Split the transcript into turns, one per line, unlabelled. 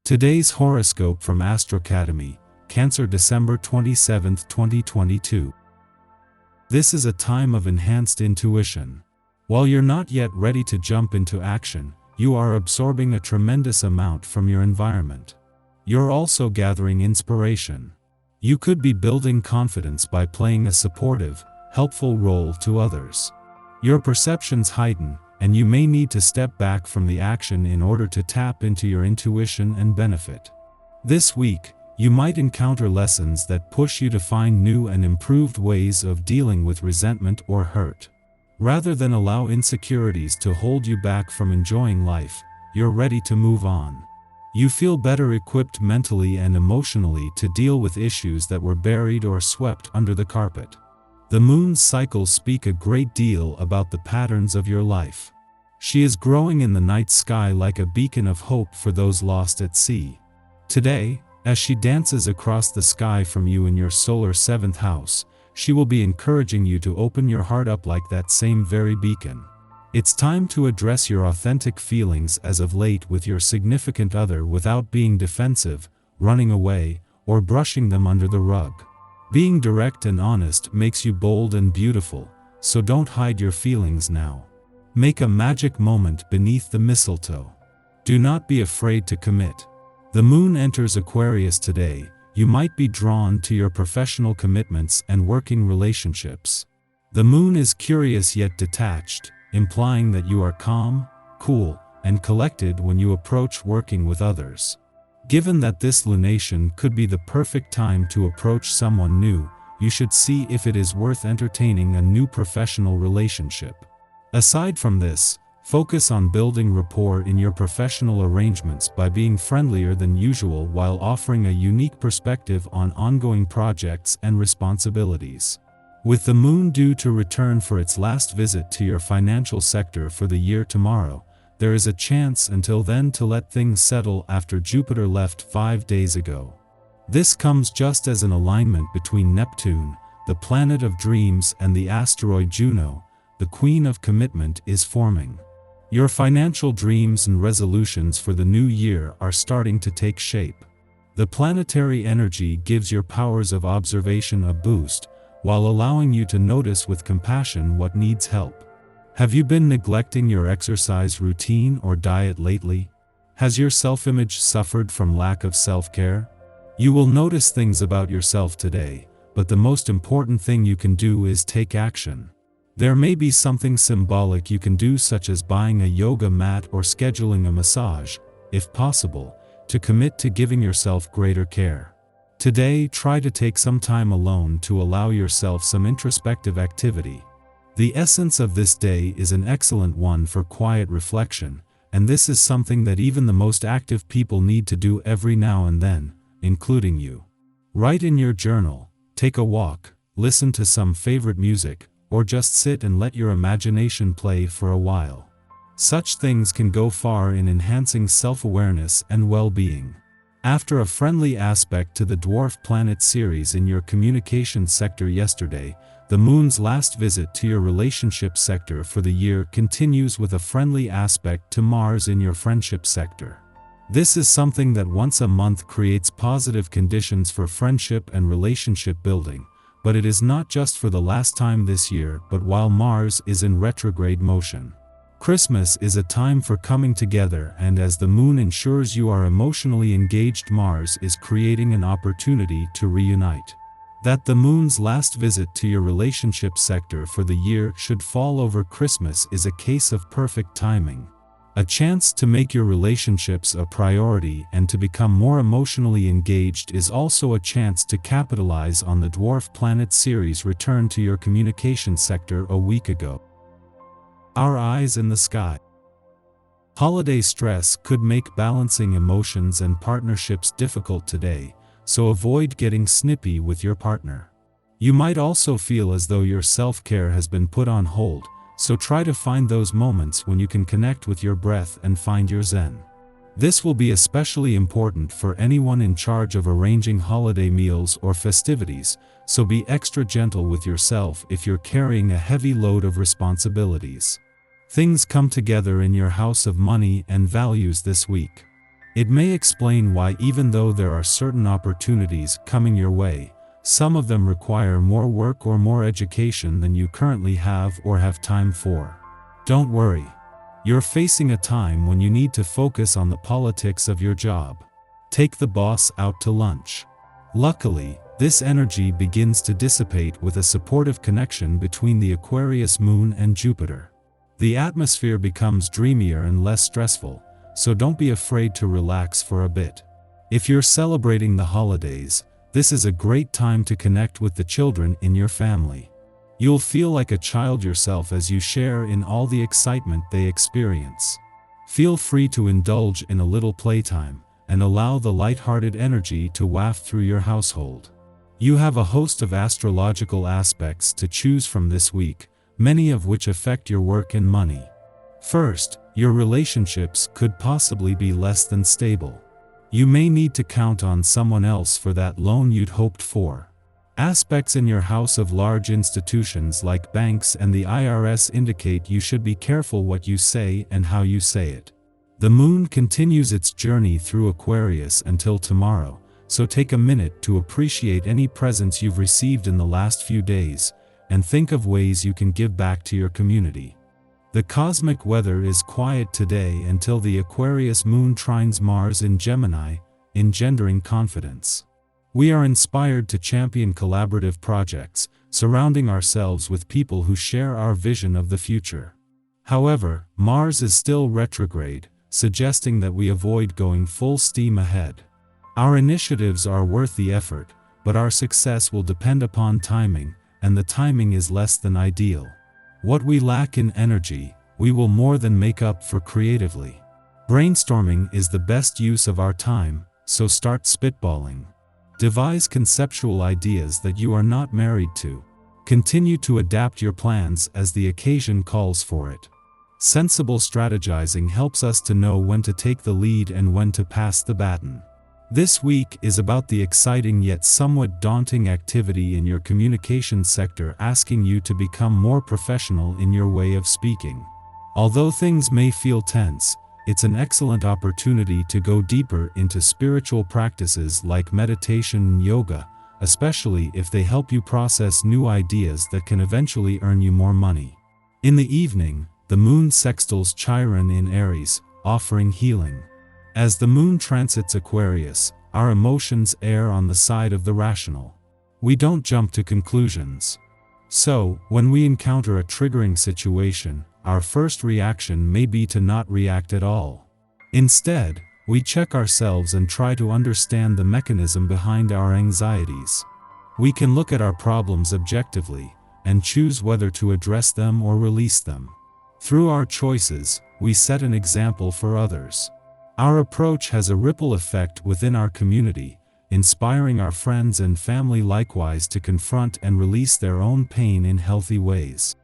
Today's horoscope from Astro Academy, Cancer, December 27, 2022. This is a time of enhanced intuition. While you're not yet ready to jump into action, you are absorbing a tremendous amount from your environment. You're also gathering inspiration. You could be building confidence by playing a supportive, helpful role to others. Your perceptions heighten, and you may need to step back from the action in order to tap into your intuition and benefit. This week, you might encounter lessons that push you to find new and improved ways of dealing with resentment or hurt. Rather than allow insecurities to hold you back from enjoying life, you're ready to move on. You feel better equipped mentally and emotionally to deal with issues that were buried or swept under the carpet. The moon's cycles speak a great deal about the patterns of your life. She is growing in the night sky like a beacon of hope for those lost at sea. Today, as she dances across the sky from you in your solar 7th house, she will be encouraging you to open your heart up like that same very beacon. It's time to address your authentic feelings as of late with your significant other without being defensive, running away, or brushing them under the rug. Being direct and honest makes you bold and beautiful, so don't hide your feelings now. Make a magic moment beneath the mistletoe. Do not be afraid to commit. The moon enters Aquarius today. You might be drawn to your professional commitments and working relationships. The moon is curious yet detached, implying that you are calm, cool, and collected when you approach working with others. Given that this lunation could be the perfect time to approach someone new, you should see if it is worth entertaining a new professional relationship. Aside from this, focus on building rapport in your professional arrangements by being friendlier than usual while offering a unique perspective on ongoing projects and responsibilities. With the moon due to return for its last visit to your financial sector for the year tomorrow, there is a chance until then to let things settle after Jupiter left 5 days ago. This comes just as an alignment between Neptune, the planet of dreams, and the asteroid Juno, the queen of commitment, is forming. Your financial dreams and resolutions for the new year are starting to take shape. The planetary energy gives your powers of observation a boost, while allowing you to notice with compassion what needs help. Have you been neglecting your exercise routine or diet lately? Has your self-image suffered from lack of self-care? You will notice things about yourself today, but the most important thing you can do is take action. There may be something symbolic you can do, such as buying a yoga mat or scheduling a massage, if possible, to commit to giving yourself greater care. Today, try to take some time alone to allow yourself some introspective activity. The essence of this day is an excellent one for quiet reflection, and this is something that even the most active people need to do every now and then, including you. Write in your journal, take a walk, listen to some favorite music, or just sit and let your imagination play for a while. Such things can go far in enhancing self-awareness and well-being. After a friendly aspect to the dwarf planet Ceres in your communication sector yesterday, the moon's last visit to your relationship sector for the year continues with a friendly aspect to Mars in your friendship sector. This is something that once a month creates positive conditions for friendship and relationship building, but it is not just for the last time this year but while Mars is in retrograde motion. Christmas is a time for coming together, and as the moon ensures you are emotionally engaged, Mars is creating an opportunity to reunite. That the moon's last visit to your relationship sector for the year should fall over Christmas is a case of perfect timing. A chance to make your relationships a priority and to become more emotionally engaged is also a chance to capitalize on the dwarf planet Ceres' return to your communication sector a week ago. Our eyes in the sky. Holiday stress could make balancing emotions and partnerships difficult today, so avoid getting snippy with your partner. You might also feel as though your self-care has been put on hold, so try to find those moments when you can connect with your breath and find your zen. This will be especially important for anyone in charge of arranging holiday meals or festivities, so be extra gentle with yourself if you're carrying a heavy load of responsibilities. Things come together in your house of money and values this week. It may explain why, even though there are certain opportunities coming your way, some of them require more work or more education than you currently have or have time for. Don't worry. You're facing a time when you need to focus on the politics of your job. Take the boss out to lunch. Luckily, this energy begins to dissipate with a supportive connection between the Aquarius moon and Jupiter. The atmosphere becomes dreamier and less stressful, so don't be afraid to relax for a bit. If you're celebrating the holidays, this is a great time to connect with the children in your family. You'll feel like a child yourself as you share in all the excitement they experience. Feel free to indulge in a little playtime, and allow the light-hearted energy to waft through your household. You have a host of astrological aspects to choose from this week, many of which affect your work and money. First, your relationships could possibly be less than stable. You may need to count on someone else for that loan you'd hoped for. Aspects in your house of large institutions like banks and the IRS indicate you should be careful what you say and how you say it. The moon continues its journey through Aquarius until tomorrow, so take a minute to appreciate any presents you've received in the last few days, and think of ways you can give back to your community. The cosmic weather is quiet today until the Aquarius moon trines Mars in Gemini, engendering confidence. We are inspired to champion collaborative projects, surrounding ourselves with people who share our vision of the future. However, Mars is still retrograde, suggesting that we avoid going full steam ahead. Our initiatives are worth the effort, but our success will depend upon timing, and the timing is less than ideal. What we lack in energy, we will more than make up for creatively. Brainstorming is the best use of our time, so start spitballing. Devise conceptual ideas that you are not married to. Continue to adapt your plans as the occasion calls for it. Sensible strategizing helps us to know when to take the lead and when to pass the baton. This week is about the exciting yet somewhat daunting activity in your communication sector, asking you to become more professional in your way of speaking. Although things may feel tense, it's an excellent opportunity to go deeper into spiritual practices like meditation and yoga, especially if they help you process new ideas that can eventually earn you more money. In the evening, the moon sextiles Chiron in Aries, offering healing. As the moon transits Aquarius, our emotions err on the side of the rational. We don't jump to conclusions. So, when we encounter a triggering situation, our first reaction may be to not react at all. Instead, we check ourselves and try to understand the mechanism behind our anxieties. We can look at our problems objectively, and choose whether to address them or release them. Through our choices, we set an example for others. Our approach has a ripple effect within our community, inspiring our friends and family likewise to confront and release their own pain in healthy ways.